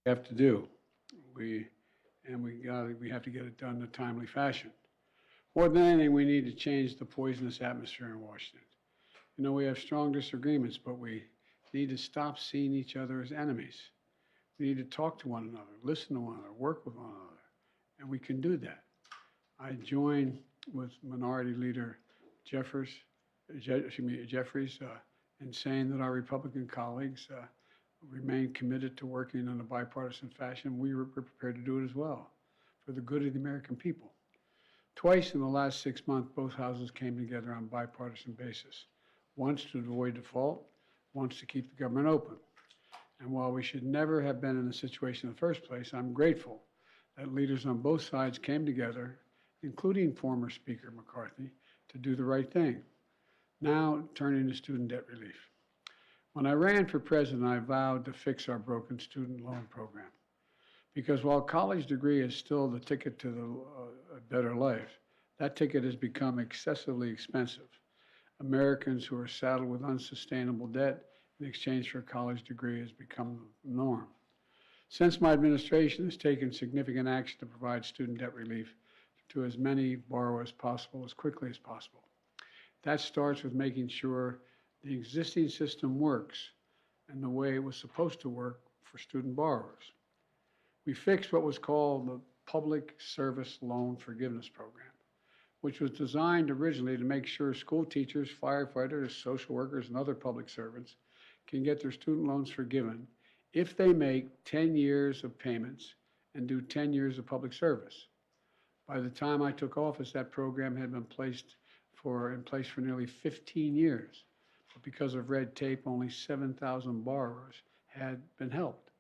have to do. We we have to get it done in a timely fashion. More than anything, we need to change the poisonous atmosphere in Washington. We have strong disagreements, but we need to stop seeing each other as enemies. We need to talk to one another, listen to one another, work with one another, and we can do that. I join with Minority Leader Jeffers, Jeffries in saying that our Republican colleagues remain committed to working in a bipartisan fashion. We were prepared to do it as well for the good of the American people. Twice in the last 6 months, both houses came together on a bipartisan basis. Once to avoid default, once to keep the government open. And while we should never have been in this situation in the first place, I'm grateful that leaders on both sides came together, including former Speaker McCarthy, to do the right thing. Now, turning to student debt relief. When I ran for president, I vowed to fix our broken student loan program. Because while a college degree is still the ticket to a better life, that ticket has become excessively expensive. Americans who are saddled with unsustainable debt in exchange for a college degree has become the norm. Since my administration has taken significant action to provide student debt relief to as many borrowers as possible as quickly as possible. That starts with making sure the existing system works and the way it was supposed to work for student borrowers. We fixed what was called the Public Service Loan Forgiveness Program, which was designed originally to make sure school teachers, firefighters, social workers, and other public servants can get their student loans forgiven if they make 10 years of payments and do 10 years of public service. By the time I took office, that program had been in place for nearly 15 years. But because of red tape, only 7,000 borrowers had been helped.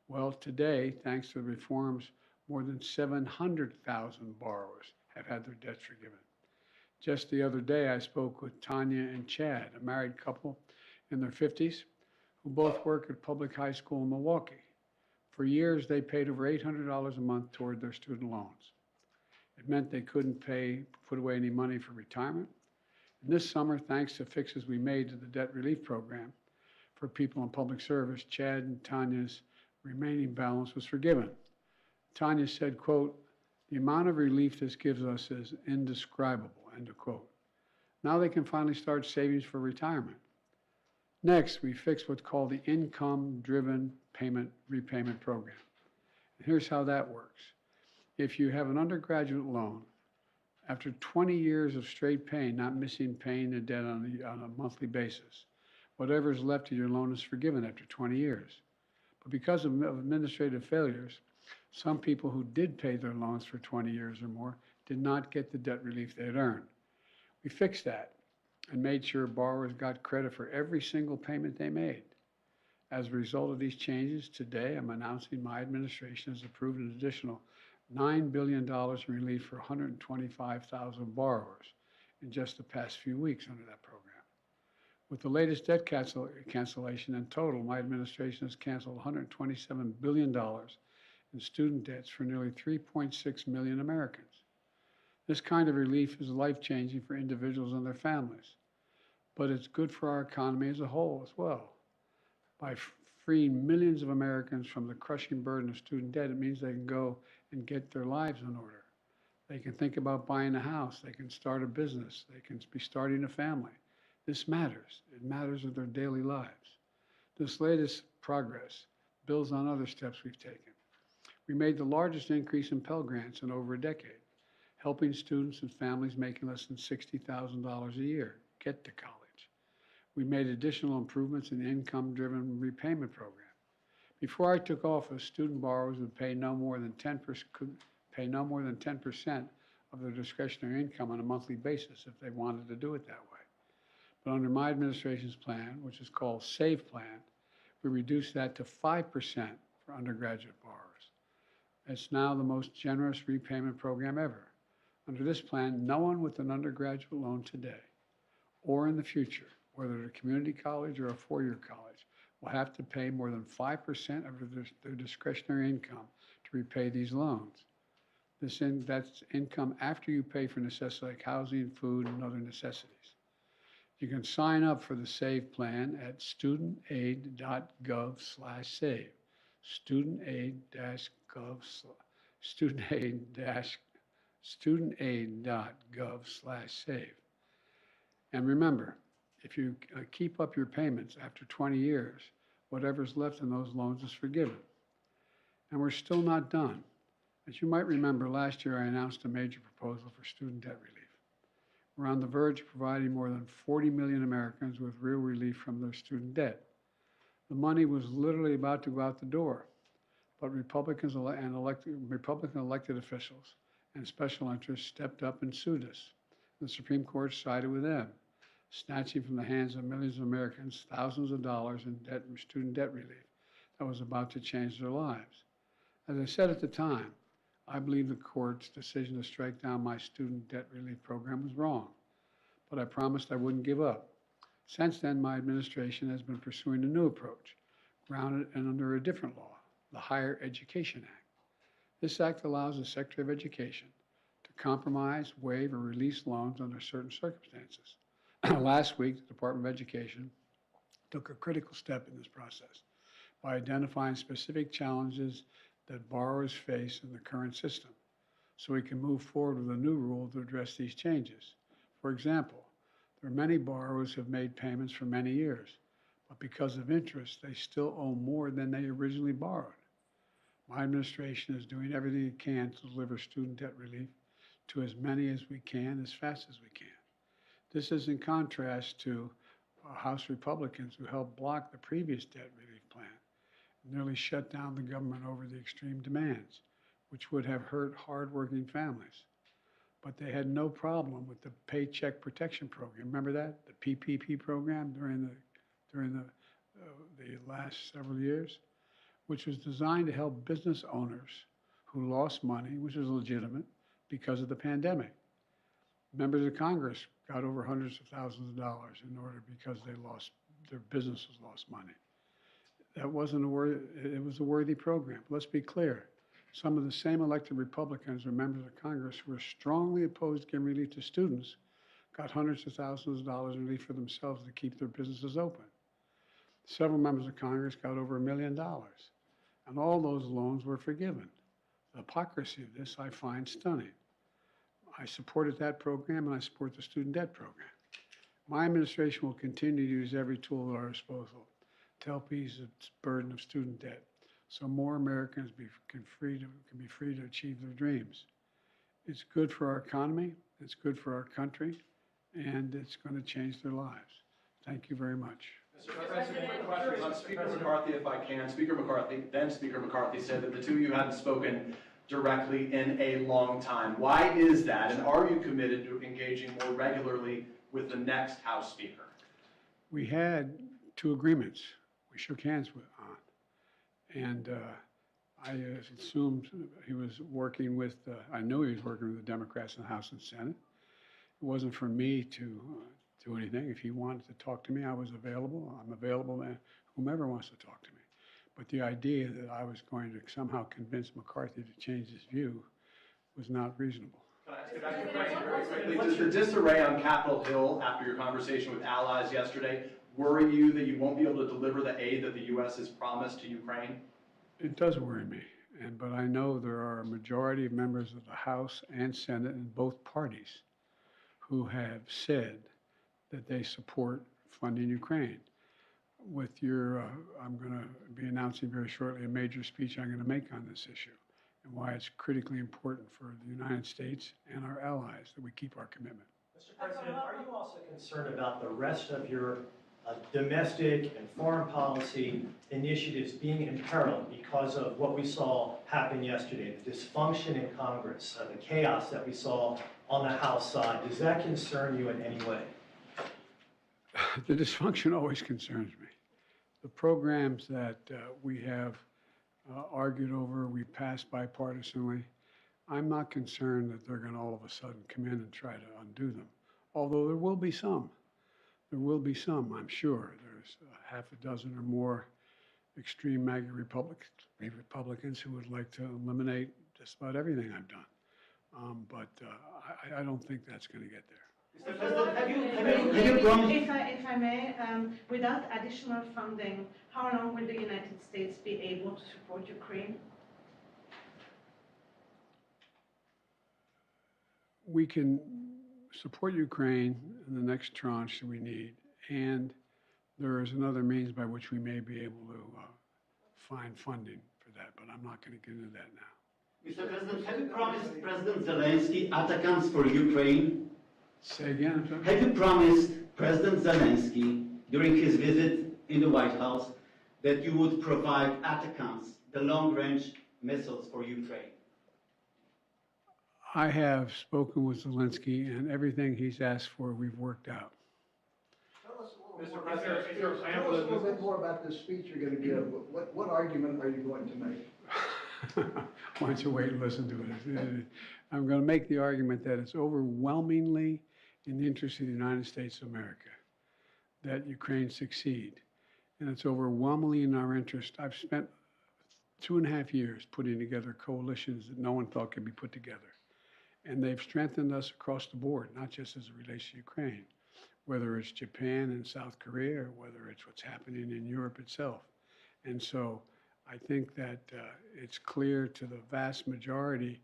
Well, today, thanks to the reforms, more than 700,000 borrowers have had their debts forgiven. Just the other day, I spoke with Tanya and Chad, a married couple in their 50s who both work at public high school in Milwaukee. For years, they paid over $800 a month toward their student loans. It meant they couldn't put away any money for retirement. And this summer, thanks to fixes we made to the debt relief program for people in public service, Chad and Tanya's remaining balance was forgiven. Tanya said, quote, "The amount of relief this gives us is indescribable," end of quote. Now they can finally start savings for retirement. Next, we fixed what's called the income-driven repayment program. And here's how that works. If you have an undergraduate loan, after 20 years of straight paying, not missing paying the debt on a monthly basis, whatever is left of your loan is forgiven after 20 years. But because of administrative failures, some people who did pay their loans for 20 years or more did not get the debt relief they had earned. We fixed that and made sure borrowers got credit for every single payment they made. As a result of these changes, today I'm announcing my administration has approved an additional $9 billion in relief for 125,000 borrowers in just the past few weeks under that program. With the latest debt cancellation in total, my administration has canceled $127 billion in student debts for nearly 3.6 million Americans. This kind of relief is life-changing for individuals and their families, but it's good for our economy as a whole as well. By freeing millions of Americans from the crushing burden of student debt, it means they can go and get their lives in order. They can think about buying a house. They can start a business. They can be starting a family. This matters. It matters in their daily lives. This latest progress builds on other steps we've taken. We made the largest increase in Pell Grants in over a decade, helping students and families making less than $60,000 a year get to college. We made additional improvements in the income-driven repayment program. Before I took office, student borrowers would pay no more than 10% of their discretionary income on a monthly basis if they wanted to do it that way. But under my administration's plan, which is called SAVE Plan, we reduced that to 5% for undergraduate borrowers. It's now the most generous repayment program ever. Under this plan, no one with an undergraduate loan today or in the future, whether at a community college or a four-year college, will have to pay more than 5% of their discretionary income to repay these loans. That's income after you pay for necessities like housing, food, and other necessities. You can sign up for the SAVE plan at studentaid.gov/save. studentaid-gov, studentaid.gov/save. And remember, if you keep up your payments after 20 years, whatever's left in those loans is forgiven. And we're still not done. As you might remember, last year I announced a major proposal for student debt relief. We're on the verge of providing more than 40 million Americans with real relief from their student debt. The money was literally about to go out the door, but Republican elected officials and special interests stepped up and sued us. The Supreme Court sided with them, snatching from the hands of millions of Americans thousands of dollars in debt and student debt relief that was about to change their lives. As I said at the time, I believe the court's decision to strike down my student debt relief program was wrong, but I promised I wouldn't give up. Since then, my administration has been pursuing a new approach, grounded and under a different law, the Higher Education Act. This act allows the Secretary of Education to compromise, waive, or release loans under certain circumstances. Last week, the Department of Education took a critical step in this process by identifying specific challenges that borrowers face in the current system, so we can move forward with a new rule to address these changes. For example, there are many borrowers who have made payments for many years, but because of interest, they still owe more than they originally borrowed. My administration is doing everything it can to deliver student debt relief to as many as we can, as fast as we can. This is in contrast to House Republicans who helped block the previous debt relief plan, nearly shut down the government over the extreme demands, which would have hurt hardworking families. But they had no problem with the Paycheck Protection Program. Remember that? The PPP program during the last several years, which was designed to help business owners who lost money, which was legitimate, because of the pandemic. Members of Congress got over hundreds of thousands of dollars because their businesses lost money. That wasn't it was a worthy program. Let's be clear. Some of the same elected Republicans or members of Congress who were strongly opposed to giving relief to students got hundreds of thousands of dollars in relief for themselves to keep their businesses open. Several members of Congress got over $1 million, and all those loans were forgiven. The hypocrisy of this I find stunning. I supported that program, and I support the student debt program. My administration will continue to use every tool at our disposal to help ease the burden of student debt, so more Americans can be free to achieve their dreams. It's good for our economy, it's good for our country, and it's going to change their lives. Thank you very much. Mr. President, quick questions on Speaker McCarthy, if I can. Speaker McCarthy said that the two of you hadn't spoken directly in a long time. Why is that, and are you committed to engaging more regularly with the next House Speaker? We had two agreements we shook hands on, and I assumed he was working with, I knew he was working with the Democrats in the House and Senate. It wasn't for me to do anything. If he wanted to talk to me, I was available. I'm available to whomever wants to talk to me. But the idea that I was going to somehow convince McCarthy to change his view was not reasonable. Can I ask you a question very quickly? Does the disarray on Capitol Hill after your conversation with allies yesterday worry you that you won't be able to deliver the aid that the U.S. has promised to Ukraine? It does worry me, but I know there are a majority of members of the House and Senate in both parties who have said that they support funding Ukraine. With your, I'm going to be announcing very shortly a major speech I'm going to make on this issue and why it's critically important for the United States and our allies that we keep our commitment. Mr. President, are you also concerned about the rest of your domestic and foreign policy initiatives being imperiled because of what we saw happen yesterday, the dysfunction in Congress, the chaos that we saw on the House side? Does that concern you in any way? The dysfunction always concerns me. The programs that we have argued over, we passed bipartisanly, I'm not concerned that they're going to all of a sudden come in and try to undo them, although there will be some. There will be some, I'm sure. There's half a dozen or more extreme MAGA Republicans who would like to eliminate just about everything I've done. But I don't think that's going to get there. Mr. President, have you promised? If I may, without additional funding, how long will the United States be able to support Ukraine? We can support Ukraine in the next tranche that we need, and there is another means by which we may be able to find funding for that, but I'm not going to get into that now. Mr. President, have you promised President Zelensky attacks for Ukraine? Say again, I'm sorry? Have you promised President Zelensky during his visit in the White House that you would provide attacks, the long-range missiles for Ukraine? I have spoken with Zelensky, and everything he's asked for, we've worked out. Tell us a Mr. little more. President, is there a plan Tell for us a the little bit more about this speech you're going to give. What argument are you going to make? Why don't you wait and listen to it? I'm going to make the argument that it's overwhelmingly in the interest of the United States of America that Ukraine succeed. And it's overwhelmingly in our interest. I've spent 2.5 years putting together coalitions that no one thought could be put together. And they've strengthened us across the board, not just as it relates to Ukraine, whether it's Japan and South Korea, or whether it's what's happening in Europe itself. And so I think that it's clear to the vast majority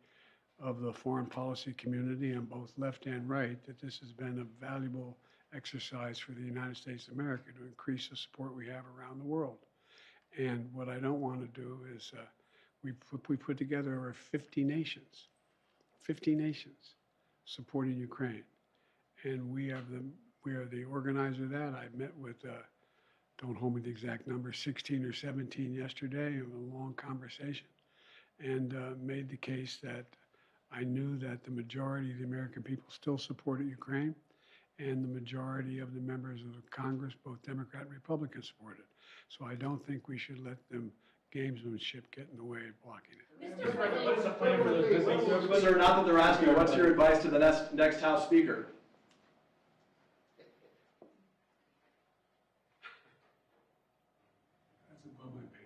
of the foreign policy community on both left and right that this has been a valuable exercise for the United States of America to increase the support we have around the world. And what I don't want to do is we put together over 50 nations supporting Ukraine. And we are the organizer of that. I met with, don't hold me to the exact number, 16 or 17 yesterday, of a long conversation, and made the case that I knew that the majority of the American people still supported Ukraine, and the majority of the members of the Congress, both Democrat and Republican, supported. So I don't think we should let them gamesmanship get in the way of blocking it. What is the plan for the? Sir, not that they're asking, what's your advice to the next House Speaker? That's above my pay